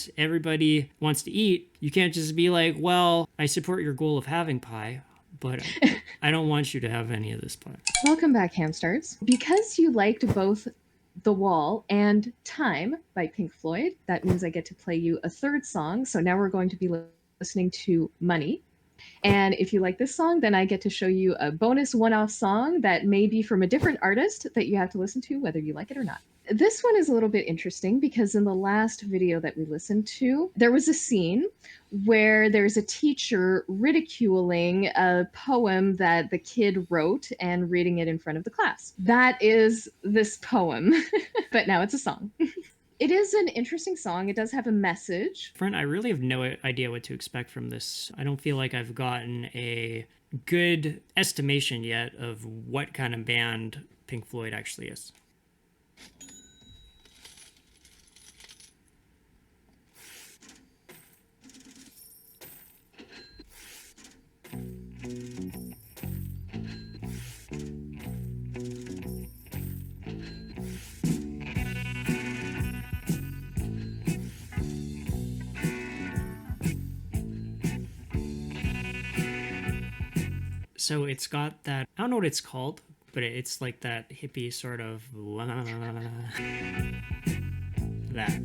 because everybody wants to eat, you can't just be like, well, I support your goal of having pie, but I don't want you to have any of this pie. Welcome back, hamsters. Because you liked both The Wall and Time by Pink Floyd, that means I get to play you a third song. So now we're going to be listening to Money. And if you like this song, then I get to show you a bonus one-off song that may be from a different artist that you have to listen to, whether you like it or not. This one is a little bit interesting because in the last video that we listened to, there was a scene where there's a teacher ridiculing a poem that the kid wrote and reading it in front of the class. That is this poem, but now it's a song. It is an interesting song. It does have a message. Friend, I really have no idea what to expect from this. I don't feel like I've gotten a good estimation yet of what kind of band Pink Floyd actually is. So it's got that, I don't know what it's called, but it's like that hippie sort of that.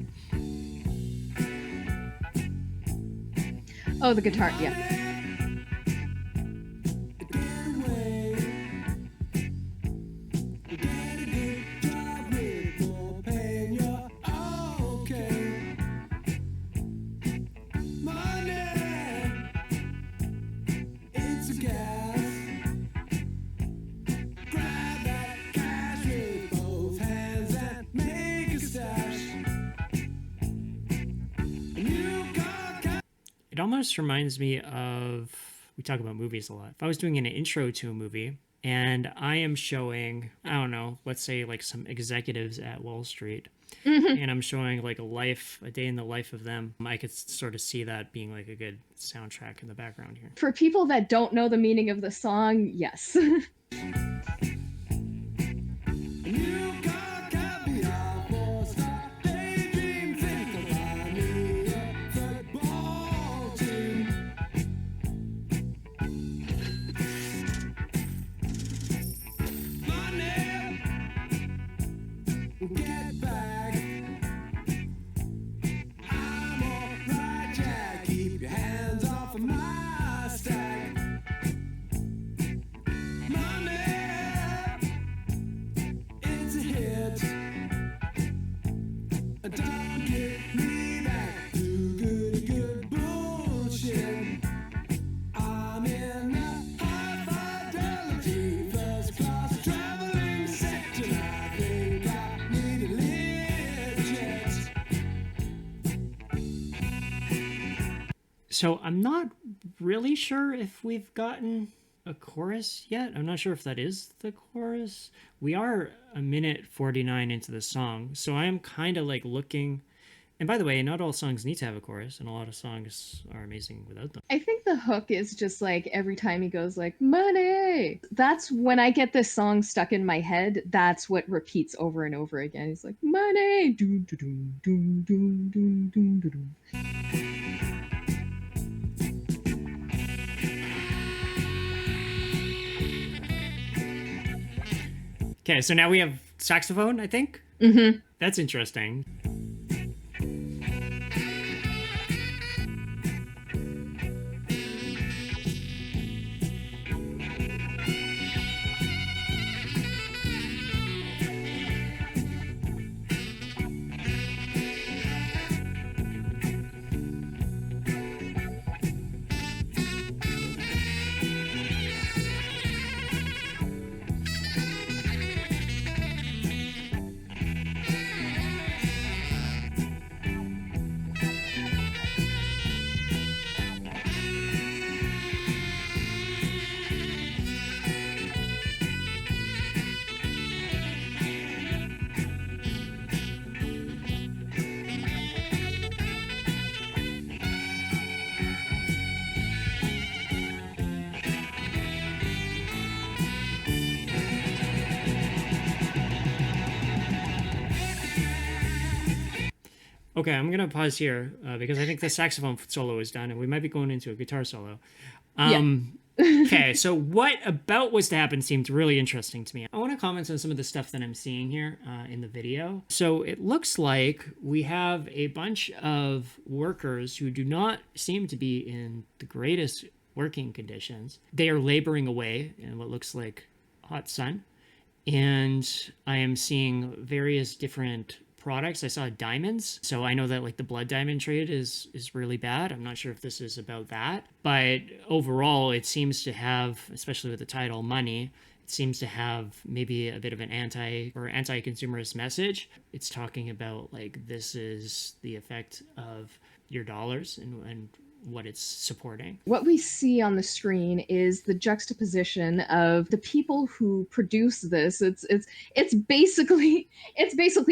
Oh, the guitar, yeah. It almost reminds me of, we talk about movies a lot. If I was doing an intro to a movie and I am showing, I don't know, let's say like some executives at Wall Street, and I'm showing like a day in the life of them, I could sort of see that being like a good soundtrack in the background here. For people that don't know the meaning of the song, yes. So I'm not really sure if we've gotten a chorus yet. I'm not sure if that is the chorus. We are a minute 49 into the song, so I am kind of like looking. And by the way, not all songs need to have a chorus, and a lot of songs are amazing without them. I think the hook is just like every time he goes like, money. That's when I get this song stuck in my head. That's what repeats over and over again. He's like, money. Doom, doom, doom, doom, doom, doom, doom. Okay, so now we have saxophone, I think? Mm-hmm. That's interesting. Okay, I'm gonna pause here because I think the saxophone solo is done, and we might be going into a guitar solo. Yeah. Okay, so what about was to happen seemed really interesting to me. I want to comment on some of the stuff that I'm seeing here in the video. So it looks like we have a bunch of workers who do not seem to be in the greatest working conditions. They are laboring away in what looks like hot sun. And I am seeing various different products. I saw diamonds, so I know that like the blood diamond trade is really bad. I'm not sure if this is about that, but overall it seems to have, especially with the title money, it seems to have maybe a bit of an anti-consumerist message. It's talking about like this is the effect of your dollars and what it's supporting. What we see on the screen is the juxtaposition of the people who produce this. It's basically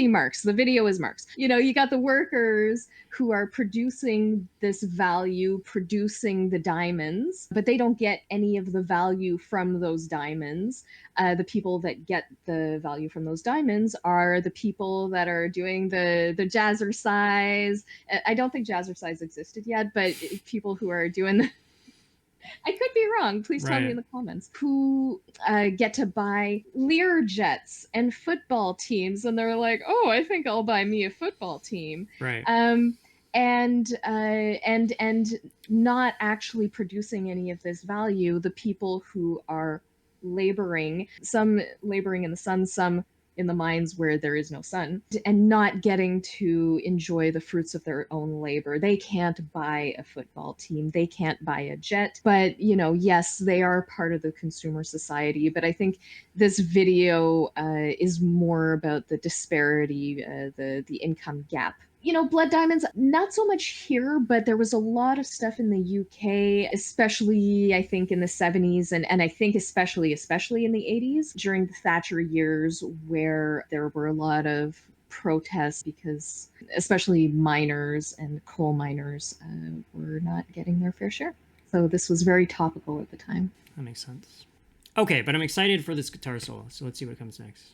Marx. The video is Marx. You got the workers who are producing this value, producing the diamonds, but they don't get any of the value from those diamonds. The people that get the value from those diamonds are the people that are doing the jazzercise. I don't think jazzercise existed yet, but people who are doing I could be wrong. Please tell me Right. in the comments. Who get to buy Lear jets and football teams, and they're like, "Oh, I think I'll buy me a football team," Right. um, and not actually producing any of this value. The people who are laboring, some laboring in the sun, some in the mines where there is no sun, and not getting to enjoy the fruits of their own labor. They can't buy a football team, they can't buy a jet, but yes, they are part of the consumer society. But I think this video is more about the disparity, the income gap. Blood diamonds, not so much here, but there was a lot of stuff in the UK, especially I think in the 70s, and I think especially in the 80s during the Thatcher years, where there were a lot of protests because especially miners and coal miners were not getting their fair share. So this was very topical at the time. That makes sense. Okay, but I'm excited for this guitar solo, so let's see what comes next.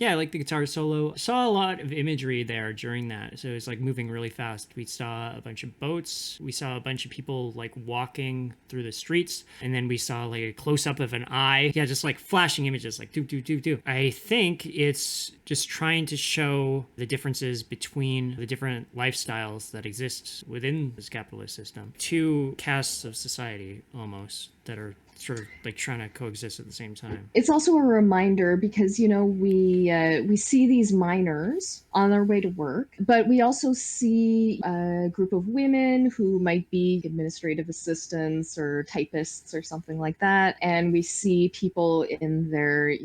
Yeah, I like the guitar solo. I saw a lot of imagery there during that. So it's like moving really fast. We saw a bunch of boats. We saw a bunch of people like walking through the streets. And then we saw like a close up of an eye. Yeah, just like flashing images like do, do, do, do. I think it's just trying to show the differences between the different lifestyles that exist within this capitalist system. Two castes of society almost that are sort of like trying to coexist at the same time. It's also a reminder because we see these miners on their way to work, but we also see a group of women who might be administrative assistants or typists or something like that, and we see people in their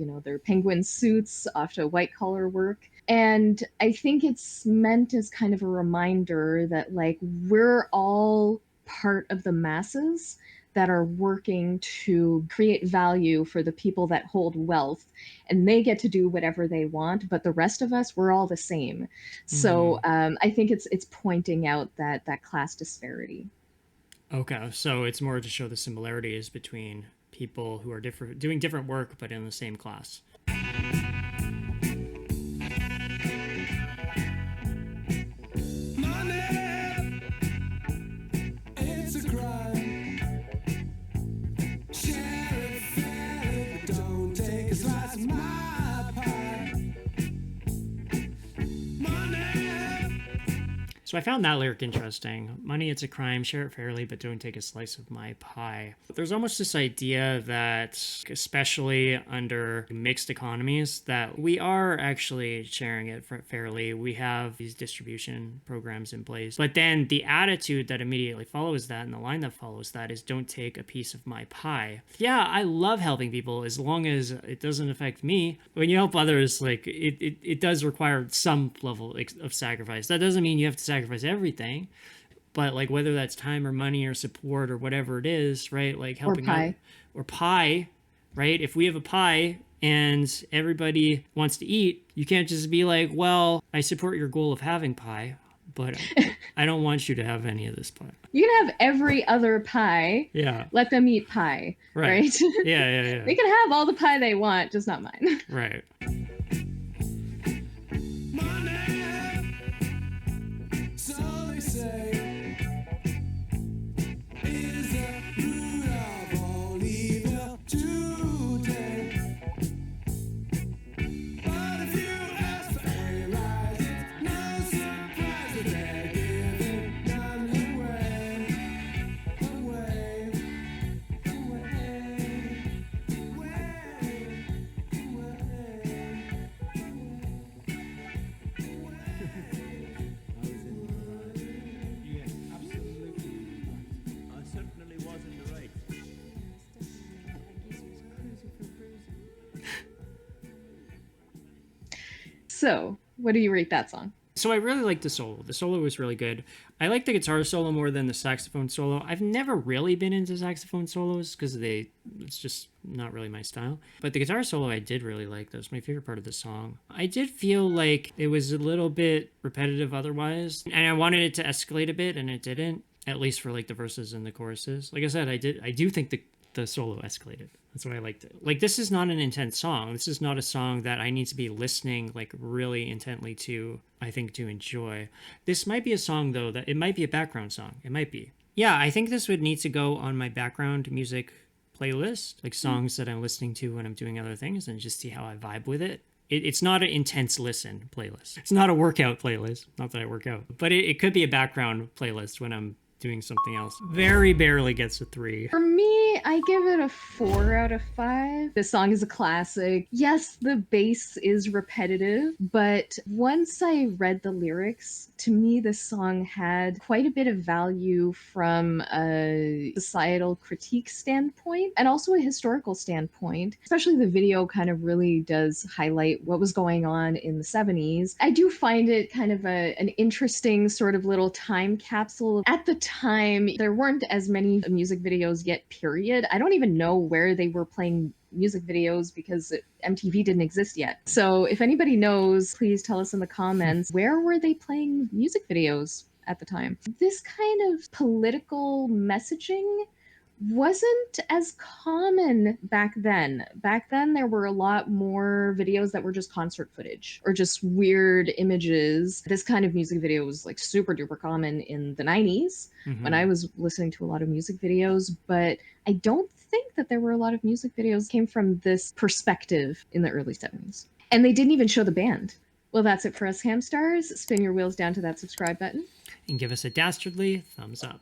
penguin suits off to white collar work. And I think it's meant as kind of a reminder that like we're all part of the masses that are working to create value for the people that hold wealth, and they get to do whatever they want, but the rest of us, we're all the same. So I think it's pointing out that class disparity. Okay, so it's more to show the similarities between people who are different, doing different work, but in the same class. So So I found that lyric interesting. Money, it's a crime, share it fairly, but don't take a slice of my pie. There's almost this idea that, especially under mixed economies, that we are actually sharing it fairly. We have these distribution programs in place. But then the attitude that immediately follows that and the line that follows that is don't take a piece of my pie. Yeah, I love helping people as long as it doesn't affect me. When you help others, like it does require some level of sacrifice. That doesn't mean you have to sacrifice everything, but like whether that's time or money or support or whatever it is, right? Like Or helping out pie. or pie, right? If we have a pie and everybody wants to eat, you can't just be like, well, I support your goal of having pie, but I don't want you to have any of this pie. You can have every other pie. Yeah. Let them eat pie, Right. right? Yeah. They can have all the pie they want, just not mine. Right. So they say, is the root of all evil today. But if you ask for a rise, it's no surprise that they're giving none away. Away. I certainly was in the right. So, what do you rate that song? So I really liked the solo. The solo was really good. I like the guitar solo more than the saxophone solo. I've never really been into saxophone solos because it's just not really my style. But the guitar solo I did really like. That was my favorite part of the song. I did feel like it was a little bit repetitive otherwise, and I wanted it to escalate a bit, and it didn't. At least for like the verses and the choruses. Like I said, I do think the solo escalated. That's why I liked it. Like, this is not an intense song. This is not a song that I need to be listening like really intently to, I think, to enjoy. This might be a song though that it might be a background song. It might be. Yeah, I think this would need to go on my background music playlist, like songs that I'm listening to when I'm doing other things, and just see how I vibe with it. It's not an intense listen playlist. It's not a workout playlist. Not that I work out, but it could be a background playlist when I'm doing something else. Very barely gets a 3. For me, I give it a 4 out of 5. This song is a classic. Yes, the bass is repetitive, but once I read the lyrics, to me, this song had quite a bit of value from a societal critique standpoint and also a historical standpoint. Especially the video kind of really does highlight what was going on in the 70s. I do find it kind of an interesting sort of little time capsule. At the time, there weren't as many music videos yet, period. I don't even know where they were playing music videos because MTV didn't exist yet. So if anybody knows, please tell us in the comments, where were they playing music videos at the time? This kind of political messaging wasn't as common back then. Back then, there were a lot more videos that were just concert footage or just weird images. This kind of music video was like super duper common in the 90s when I was listening to a lot of music videos, but I don't think that there were a lot of music videos that came from this perspective in the early 70s. And they didn't even show the band. Well, that's it for us, Hamstars. Spin your wheels down to that subscribe button. And give us a dastardly thumbs up.